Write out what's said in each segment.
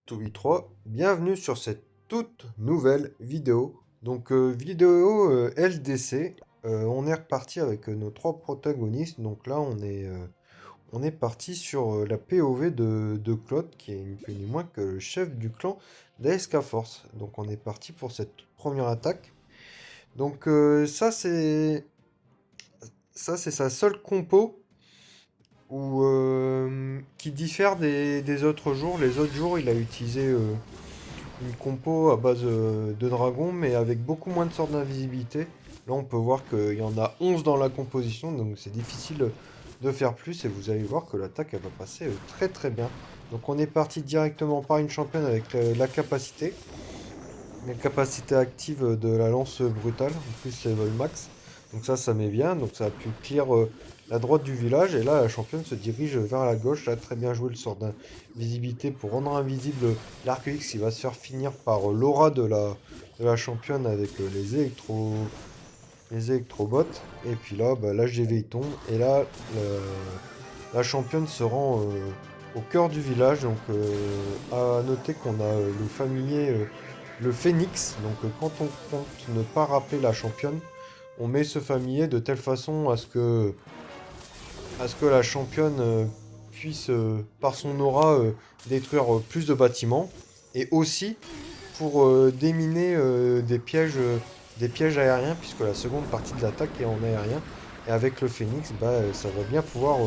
3, bienvenue sur cette toute nouvelle vidéo. Vidéo LDC. On est reparti avec nos trois protagonistes. Donc là, on est parti sur la POV de Claude, qui est ni plus ni moins que le chef du clan d'ASK Force. Donc on est parti pour cette toute première attaque. Ça c'est sa seule compo qui diffère des autres jours. Les autres jours, il a utilisé une compo à base de dragons, mais avec beaucoup moins de sorts d'invisibilité. Là, on peut voir qu'il y en a 11 dans la composition, donc c'est difficile de faire plus. Et vous allez voir que l'attaque, elle va passer très très bien. Donc on est parti directement par une championne avec la capacité active de la lance brutale. En plus, c'est level max. Donc ça met bien. Donc ça a pu clear la droite du village. Et là, la championne se dirige vers la gauche. Là, très bien joué le sort d'invisibilité pour rendre invisible l'arc X. Il va se faire finir par l'aura de la championne avec les électrobots. Et puis là, l'HDV il tombe. Et là, la championne se rend au cœur du village. Donc à noter qu'on a le familier, le phénix. Donc quand on compte ne pas rappeler la championne, on met ce familier de telle façon à ce que la championne puisse, par son aura, détruire plus de bâtiments. Et aussi pour déminer des pièges aériens, puisque la seconde partie de l'attaque est en aérien. Et avec le phénix, ça va bien pouvoir,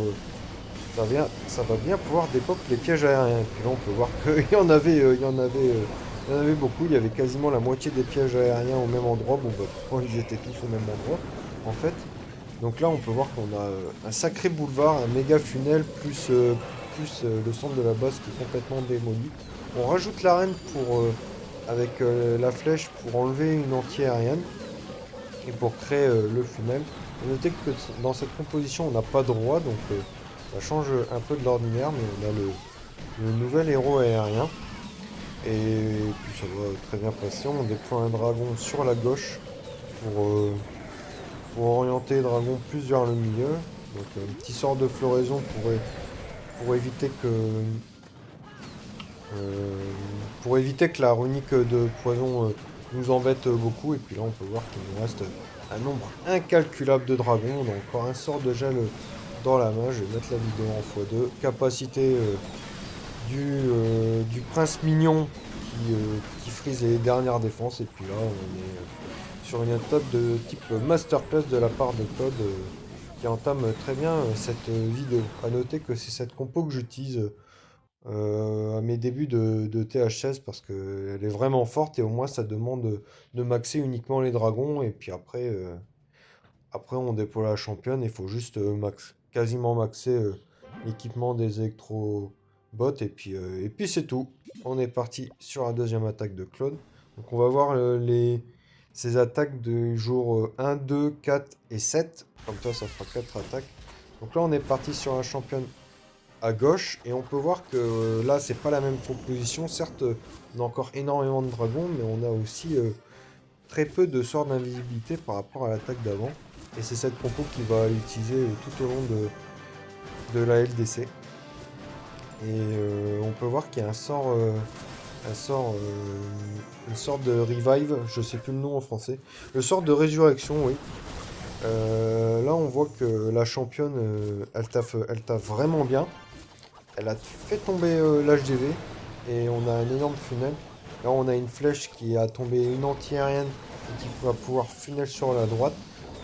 ça va bien pouvoir dépop les pièges aériens. Et puis là, on peut voir qu'il y en avait, il y en avait beaucoup. Il y avait quasiment la moitié des pièges aériens au même endroit. Bon, pourquoi ils étaient tous au même endroit, en fait. Donc là, on peut voir qu'on a un sacré boulevard, un méga funnel, plus le centre de la base qui est complètement démoli. On rajoute l'arène avec la flèche pour enlever une anti-aérienne et pour créer le funnel. Notez que dans cette composition, on n'a pas de roi, donc ça change un peu de l'ordinaire, mais on a le nouvel héros aérien. Et puis ça va très bien passer. On déploie un dragon sur la gauche pour, euh, pour orienter le dragon plus vers le milieu. Donc un petit sort de floraison pour éviter euh, que la runique de poison nous embête beaucoup. Et puis là on peut voir qu'il nous reste un nombre incalculable de dragons. On a encore un sort de gel dans la main. Je vais mettre la vidéo en x2. Capacité du prince mignon qui frise les dernières défenses. Et puis là on est sur une étape de type masterclass de la part de Claude qui entame très bien cette vidéo. A noter que c'est cette compo que j'utilise à mes débuts de TH16 parce qu'elle est vraiment forte et au moins ça demande de maxer uniquement les dragons et puis après on déploie la championne, il faut juste quasiment maxer l'équipement des électrobots et puis c'est tout. On est parti sur la deuxième attaque de Claude. Donc on va voir ces attaques du jour 1, 2, 4 et 7. Comme ça fera 4 attaques. Donc là on est parti sur la championne à gauche et on peut voir que là c'est pas la même composition. Certes on a encore énormément de dragons mais on a aussi très peu de sorts d'invisibilité par rapport à l'attaque d'avant. Et c'est cette compo qui va utiliser tout au long de la LDC. Et on peut voir qu'il y a un sort, une sorte de revive, je sais plus le nom en français. Le sort de résurrection, oui. Là, on voit que la championne, elle taffe vraiment bien. Elle a fait tomber l'HDV et on a un énorme funnel. Là, on a une flèche qui a tombé une anti-aérienne et qui va pouvoir funnel sur la droite.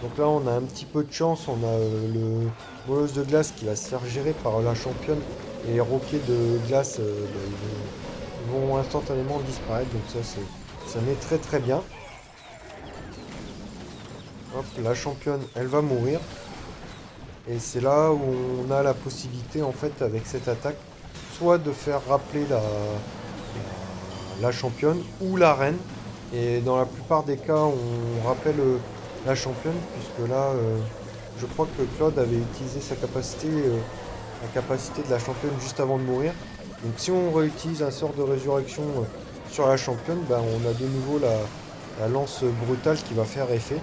Donc là, on a un petit peu de chance. On a le molosse de glace qui va se faire gérer par la championne. Et les roquets de glace, ils vont instantanément disparaître. Donc ça met très très bien. Hop, la championne, elle va mourir. Et c'est là où on a la possibilité, en fait, avec cette attaque, soit de faire rappeler la championne ou la reine. Et dans la plupart des cas, on rappelle la championne, puisque là, je crois que Claude avait utilisé la capacité de la championne juste avant de mourir. Donc si on réutilise un sort de résurrection sur la championne, on a de nouveau la lance brutale qui va faire effet.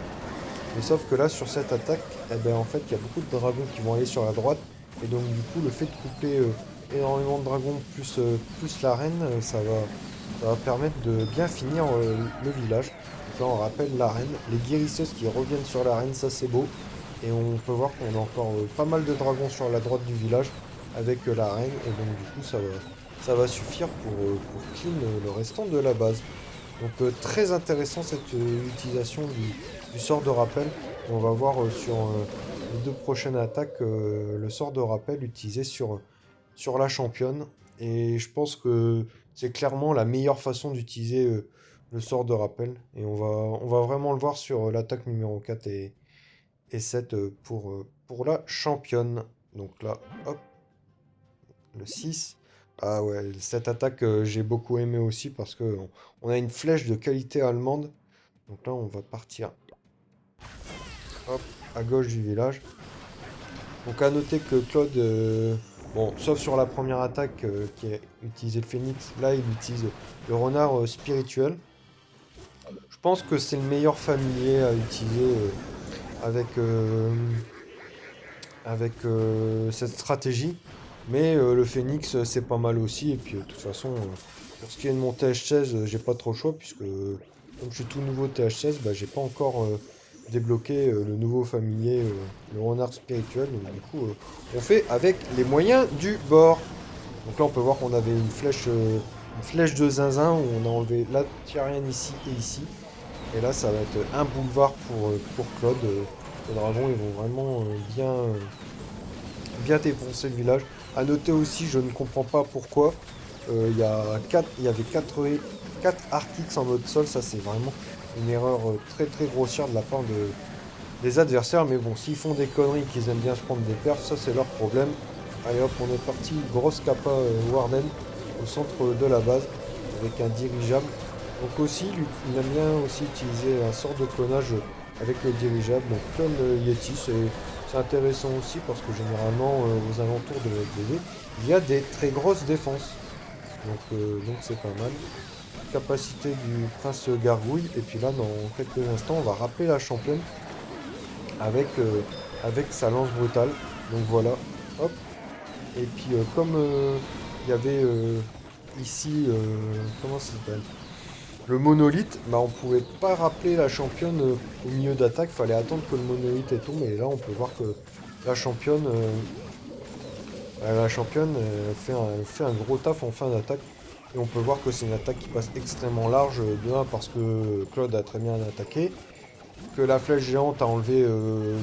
Mais sauf que là, sur cette attaque, en fait, il y a beaucoup de dragons qui vont aller sur la droite. Et donc, du coup, le fait de couper énormément de dragons plus l'arène, ça va permettre de bien finir le village. Donc là, on rappelle l'arène, les guérisseuses qui reviennent sur l'arène, ça c'est beau. Et on peut voir qu'on a encore pas mal de dragons sur la droite du village avec l'arène. Et donc du coup, ça va suffire pour clean le restant de la base. Donc très intéressant cette utilisation du sort de rappel. On va voir sur les deux prochaines attaques le sort de rappel utilisé sur la championne. Et je pense que c'est clairement la meilleure façon d'utiliser le sort de rappel. Et on va vraiment le voir sur l'attaque numéro 4 et 7 pour la championne. Donc là, hop, le 6. Ah ouais, cette attaque, j'ai beaucoup aimé aussi parce que on a une flèche de qualité allemande. Donc là, on va partir, hop, à gauche du village. Donc à noter que Claude, bon, sauf sur la première attaque qui a utilisé le phénix, là il utilise le renard spirituel. Je pense que c'est le meilleur familier à utiliser avec cette stratégie. Mais le phénix c'est pas mal aussi. Et puis de toute façon, pour ce qui est de mon TH16, j'ai pas trop le choix puisque comme je suis tout nouveau TH16, bah, j'ai pas encore débloqué le nouveau familier, le renard spirituel. Donc du coup, on fait avec les moyens du bord. Donc là, on peut voir qu'on avait une flèche de zinzin où on a enlevé la tyrienne ici et ici. Et là, ça va être un boulevard pour Claude. Les dragons, ils vont vraiment bien défoncer le village. À noter aussi, je ne comprends pas pourquoi. Il y avait 4 Arctics en mode sol. Ça, c'est vraiment une erreur très très grossière de la part des adversaires. Mais bon, s'ils font des conneries, qu'ils aiment bien se prendre des perfs, ça, c'est leur problème. Allez hop, on est parti. Grosse capa Warden au centre de la base avec un dirigeable. Donc aussi, il aime bien aussi utiliser un sort de clonage avec le dirigeable. Donc clone Yeti, c'est intéressant aussi parce que généralement aux alentours de la il y a des très grosses défenses. Donc c'est pas mal. Capacité du prince gargouille. Et puis là, dans quelques instants, on va rappeler la championne avec sa lance brutale. Donc voilà, hop. Et puis comme il y avait ici, comment ça s'appelle? Le monolithe, bah on pouvait pas rappeler la championne au milieu d'attaque, fallait attendre que le monolithe est tombé. Et là on peut voir que la championne, fait un gros taf en fin d'attaque. Et on peut voir que c'est une attaque qui passe extrêmement large, de 1 parce que Claude a très bien attaqué, que la flèche géante a enlevé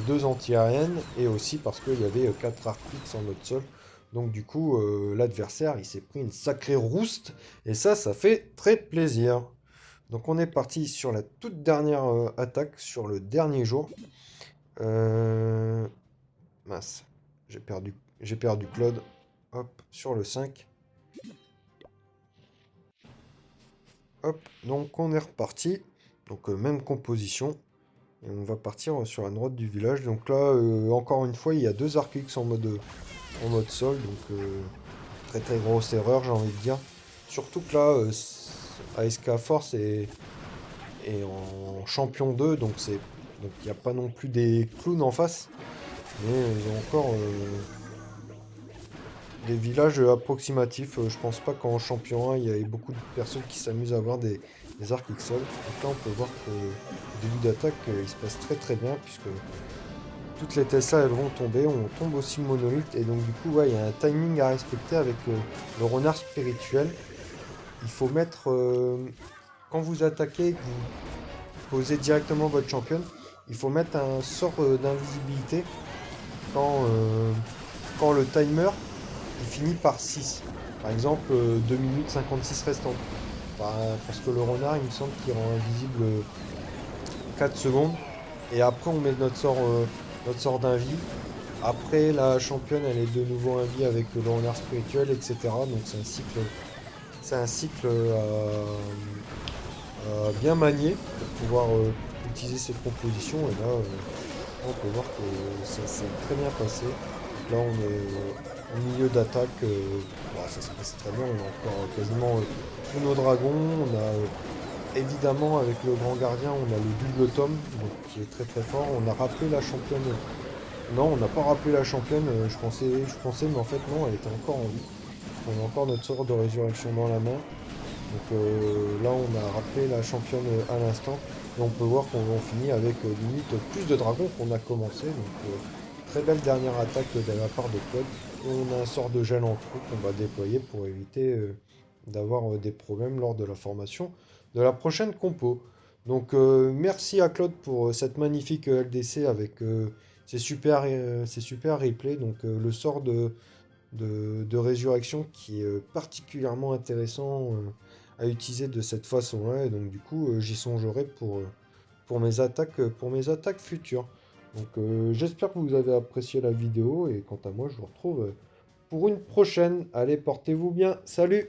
2 anti-aériennes, et aussi parce qu'il y avait 4 arctiques en mode sol. Donc du coup, l'adversaire, il s'est pris une sacrée rouste, et ça fait très plaisir. Donc on est parti sur la toute dernière attaque, sur le dernier jour. Mince, j'ai perdu Claude. Hop, sur le 5. Hop, donc on est reparti. Donc même composition. Et on va partir sur la droite du village. Donc là, encore une fois, il y a 2 Arcux en mode sol. Donc très très grosse erreur, j'ai envie de dire. Surtout que là, ASK Force est en champion 2. Donc il n'y a pas non plus des clowns en face. Mais ils ont encore des villages approximatifs. Je pense pas qu'en champion 1, il y avait beaucoup de personnes qui s'amusent à avoir des arcs XL. Donc là, on peut voir que au début d'attaque, il se passe très très bien, puisque toutes les Tesla, elles vont tomber. On tombe aussi le monolithe. Et donc, du coup, ouais, il y a un timing à respecter avec le renard spirituel. Il faut mettre... quand vous attaquez, que vous posez directement votre championne, il faut mettre un sort d'invisibilité quand, quand le timer il finit par 6. Par exemple, 2 minutes 56 restantes. Parce que le renard, il me semble qu'il rend invisible 4 secondes. Et après, on met notre sort d'invie. Après, la championne, elle est de nouveau invie avec le renard spirituel, etc. Donc c'est un cycle à bien manier pour pouvoir utiliser cette composition. Et là, on peut voir que ça s'est très bien passé. Là, on est au milieu d'attaque. Bon, ça se passe très bien. On a encore quasiment tous nos dragons. On a évidemment, avec le grand gardien, on a le double tome, donc, qui est très très fort. On a rappelé la championne. Non, on n'a pas rappelé la championne. Je pensais, mais en fait, non, elle était encore en vie. On a encore notre sort de résurrection dans la main. Donc là, on a rappelé la championne à l'instant. Et on peut voir qu'on finit avec limite plus de dragons qu'on a commencé. Donc très belle dernière attaque de la part de Claude. Et on a un sort de gel en trou qu'on va déployer pour éviter d'avoir des problèmes lors de la formation de la prochaine compo. Donc merci à Claude pour cette magnifique LDC avec ses super replays. Donc le sort de résurrection qui est particulièrement intéressant à utiliser de cette façon-là. Et donc du coup, j'y songerai pour mes attaques futures. Donc j'espère que vous avez apprécié la vidéo et quant à moi, je vous retrouve pour une prochaine. Allez, portez-vous bien. Salut!